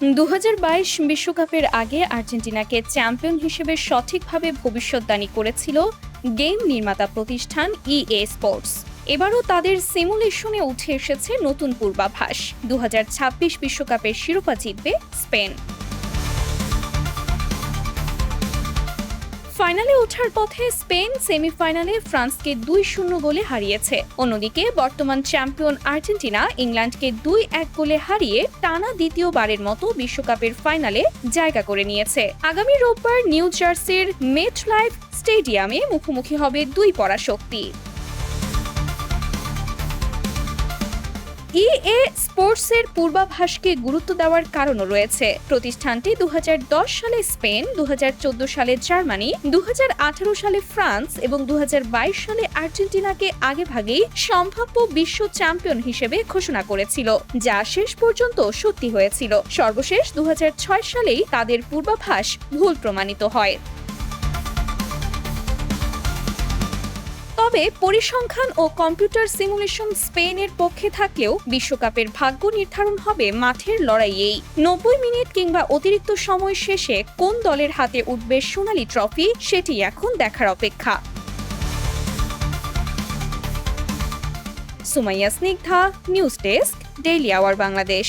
2022 বিশ্বকাপের আগে আর্জেন্টিনাকে চ্যাম্পিয়ন হিসেবে সঠিকভাবে ভবিষ্যদ্বাণী করেছিল গেম নির্মাতা প্রতিষ্ঠান ইএ স্পোর্টস। এবারও তাদের সিমুলেশনে উঠে এসেছে নতুন পূর্বাভাস। 2026 বিশ্বকাপের শিরোপা জিতবে স্পেন। ফাইনালে ওঠার পথে স্পেন সেমিফাইনালে ফ্রান্সকে 2-0 গোলে হারিয়েছে। অন্যদিকে বর্তমান চ্যাম্পিয়ন আর্জেন্টিনা ইংল্যান্ডকে 2-1 গোলে হারিয়ে টানা দ্বিতীয়বারের মতো বিশ্বকাপের ফাইনালে জায়গা করে নিয়েছে। আগামী রোববার নিউ জার্সির মেটলাইফ স্টেডিয়ামে মুখোমুখি হবে দুই পরাশক্তি। ইএ স্পোর্টসের পূর্বাভাসকে গুরুত্ব দেওয়ার কারণও রয়েছে। প্রতিষ্ঠানটি 2010 সালে স্পেন, 2014 সালে জার্মানি, 2018 সালে ফ্রান্স এবং 2022 সালে আর্জেন্টিনাকে আগেভাগেই সম্ভাব্য বিশ্ব চ্যাম্পিয়ন হিসেবে ঘোষণা করেছিল, যা শেষ পর্যন্ত সত্যি হয়েছিল। সর্বশেষ 2006 সালেই তাদের পূর্বাভাস ভুল প্রমাণিত হয়। তবে পরিসংখ্যান ও কম্পিউটার সিমুলেশন স্পেনের পক্ষে থাকলেও বিশ্বকাপের ভাগ্য নির্ধারণ হবে মাঠের লড়াইয়েই। 90 মিনিট কিংবা অতিরিক্ত সময় শেষে কোন দলের হাতে উঠবে সোনালী ট্রফি, সেটি এখন দেখার অপেক্ষা। Sumaiya Snigdha, news desk, daily our Bangladesh.